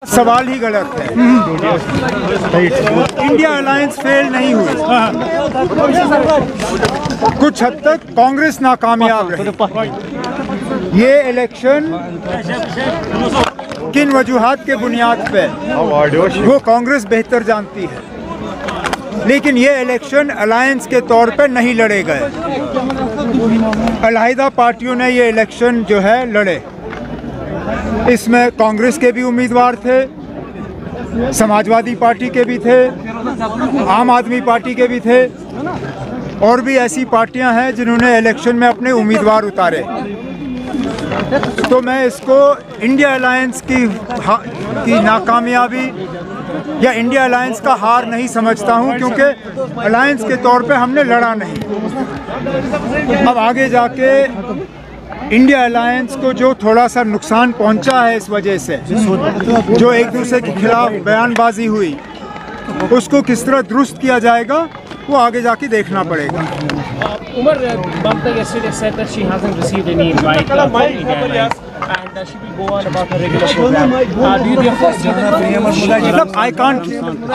सवाल ही गलत है। इंडिया अलायंस फेल नहीं हुई, कुछ हद तक कांग्रेस नाकामयाब रही। ये इलेक्शन किन वजूहात के बुनियाद पे वो कांग्रेस बेहतर जानती है, लेकिन ये इलेक्शन अलायंस के तौर पे नहीं लड़े गए। अलहदा पार्टियों ने ये इलेक्शन जो है लड़े। इसमें कांग्रेस के भी उम्मीदवार थे, समाजवादी पार्टी के भी थे, आम आदमी पार्टी के भी थे, और भी ऐसी पार्टियां हैं जिन्होंने इलेक्शन में अपने उम्मीदवार उतारे। तो मैं इसको इंडिया अलायंस की नाकामयाबी या इंडिया अलायंस का हार नहीं समझता हूं, क्योंकि अलायंस के तौर पे हमने लड़ा नहीं। अब आगे जाके इंडिया अलायंस को जो थोड़ा सा नुकसान पहुंचा है इस वजह से, जो एक दूसरे के खिलाफ बयानबाजी हुई, उसको किस तरह दुरुस्त किया जाएगा वो आगे जाके देखना पड़ेगा। Umar Mamta yesterday said that she hasn't received any invite from India Airlines and she will go on about her regular program. Do you therefore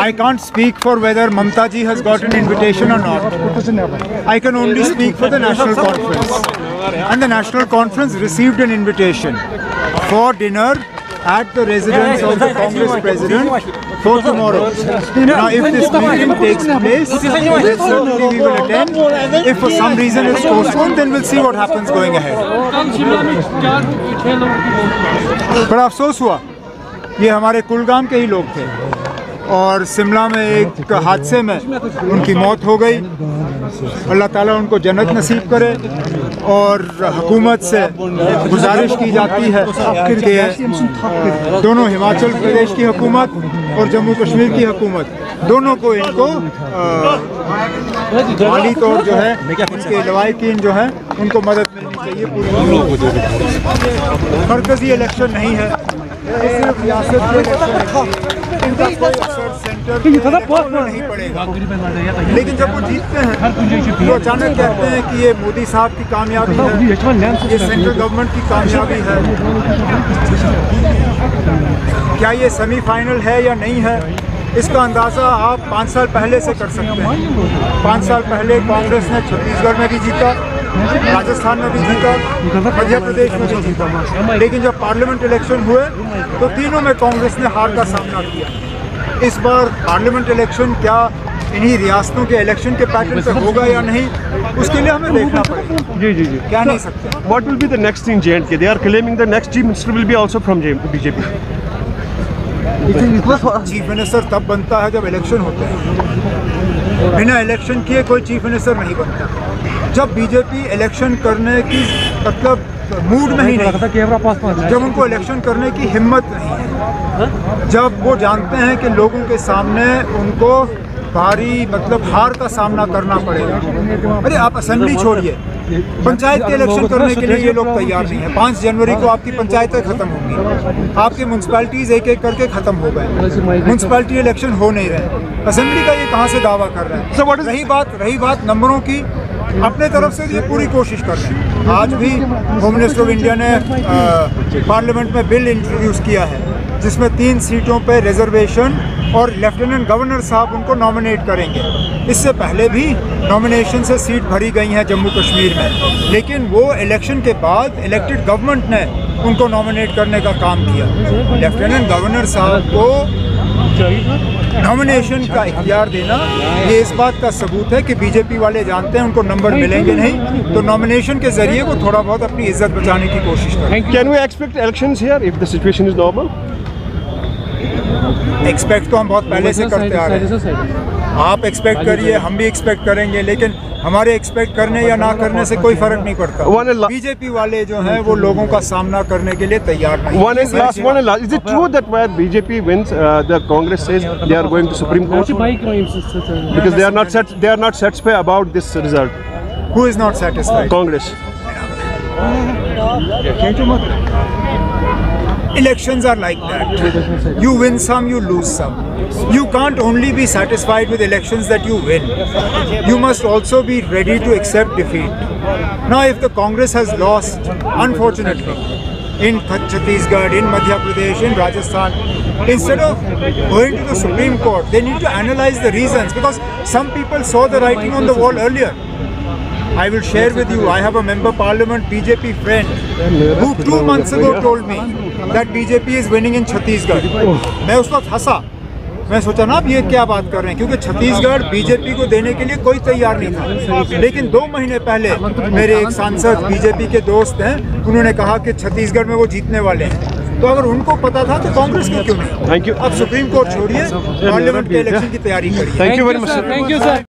I can't speak for whether Mamta ji has got an invitation or not. I can only speak for the National Conference, and the National Conference received an invitation for dinner at the residence of the Congress President for tomorrow. Now, if this meeting takes place, then certainly we will attend. If for some reason it's postponed, then we'll see what happens going ahead. बड़ा अफसोस हुआ, ये हमारे कुलगाम के ही लोग थे और शिमला में एक हादसे में उनकी मौत हो गई। अल्लाह ताला उनको जन्नत नसीब करे, और हुकूमत से गुजारिश की जाती है कि दोनों हिमाचल प्रदेश की हुकूमत और जम्मू कश्मीर की हुकूमत, दोनों को इनको माली तौर जो है, उनके लवाहिकीन जो है, उनको मदद मिलनी चाहिए पूरी। मरकजी इलेक्शन नहीं है, सिर्फ रियासत के इलेक्शन इनका कोई असर सेंटर नहीं पड़ेगा। लेकिन जब वो जीतते हैं तो अचानक कहते हैं कि ये मोदी साहब की कामयाबी है, ये सेंट्रल गवर्नमेंट की कामयाबी है। क्या ये सेमीफाइनल है या नहीं है, इसका अंदाज़ा आप 5 साल पहले से कर सकते हैं। 5 साल पहले कांग्रेस ने छत्तीसगढ़ में भी जीता, राजस्थान में भी जीता, मध्य प्रदेश में भी जीता, लेकिन जब पार्लियामेंट इलेक्शन हुए तो तीनों में कांग्रेस ने हार का सामना किया। इस बार पार्लियामेंट इलेक्शन क्या इन्हीं रियासतों के इलेक्शन के पैटर्न पे होगा या नहीं, उसके लिए हमें देखना पड़ेगा। जी क्या नहीं सकते। What will be the next in J&K? They are claiming the next chief minister will be also from BJP. Chief minister तब बनता है जब इलेक्शन होते हैं। बिना इलेक्शन किए कोई चीफ मिनिस्टर नहीं बनता। जब बीजेपी इलेक्शन करने की मतलब मूड में ही नहीं, जब उनको इलेक्शन करने की हिम्मत नहीं है, जब वो जानते हैं कि लोगों के सामने उनको भारी मतलब हार का सामना करना पड़ेगा। अरे आप असेंबली छोड़िए, पंचायत के इलेक्शन करने के लिए ये लोग तैयार नहीं है। 5 जनवरी को आपकी पंचायतें खत्म होंगी, आपके म्यूनसिपैलिटीज़ एक एक करके ख़त्म हो गए, म्यूनसिपैलिटी इलेक्शन हो नहीं रहे। असेंबली का ये कहाँ से दावा कर रहे हैं। रही बात नंबरों की, अपने तरफ से ये पूरी कोशिश कर रहे हैं। आज भी होम मिनिस्टर ऑफ इंडिया ने पार्लियामेंट में बिल इंट्रोड्यूस किया है जिसमें 3 सीटों पर रिजर्वेशन, और लेफ्टिनेंट गवर्नर साहब उनको नॉमिनेट करेंगे। इससे पहले भी नॉमिनेशन से सीट भरी गई हैं जम्मू कश्मीर में, लेकिन वो इलेक्शन के बाद इलेक्टेड गवर्नमेंट ने उनको नॉमिनेट करने का काम किया। लेफ्टिनेंट गवर्नर साहब को नॉमिनेशन का इख्तियार देना ये इस बात का सबूत है कि बीजेपी वाले जानते हैं उनको नंबर मिलेंगे नहीं, तो नॉमिनेशन के जरिए वो थोड़ा बहुत अपनी इज्जत बचाने की कोशिश करें। Can we expect elections here if the situation is normal? Expect तो हम बहुत पहले से करते आ रहे हैं। आप एक्सपेक्ट करिए, हम भी एक्सपेक्ट करेंगे, लेकिन हमारे एक्सपेक्ट करने या ना करने से कोई फर्क नहीं पड़ता। बीजेपी वाले जो हैं वो लोगों का सामना करने के लिए तैयार नहीं। One and last. Is it true that where BJP wins, the Congress says they are going to Supreme Court because they are not satisfied about this result? Who is not satisfied? Congress. Elections are like that. You win some, you lose some. You can't only be satisfied with elections that you win. You must also be ready to accept defeat. Now, if the Congress has lost, unfortunately, in Chhattisgarh, in Madhya Pradesh, in Rajasthan, Instead of going to the Supreme Court, they need to analyze the reasons, because some people saw the writing on the wall earlier. I will share with you, I have a member parliament BJP friend who 2 months ago told me that BJP is winning in Chhattisgarh. मैं उस वक्त हंसा, मैं सोचा ना अब ये क्या बात कर रहे हैं, क्योंकि छत्तीसगढ़ बीजेपी को देने के लिए कोई तैयार नहीं था। लेकिन 2 महीने पहले मेरे एक सांसद बीजेपी के दोस्त हैं, उन्होंने कहा कि छत्तीसगढ़ में वो जीतने वाले हैं। तो अगर उनको पता था तो कांग्रेस को क्यों नहीं? Thank you. अब सुप्रीम कोर्ट छोड़िए, पार्लियामेंट के इलेक्शन की तैयारी करिए। Thank you very much, sir. Thank you, sir.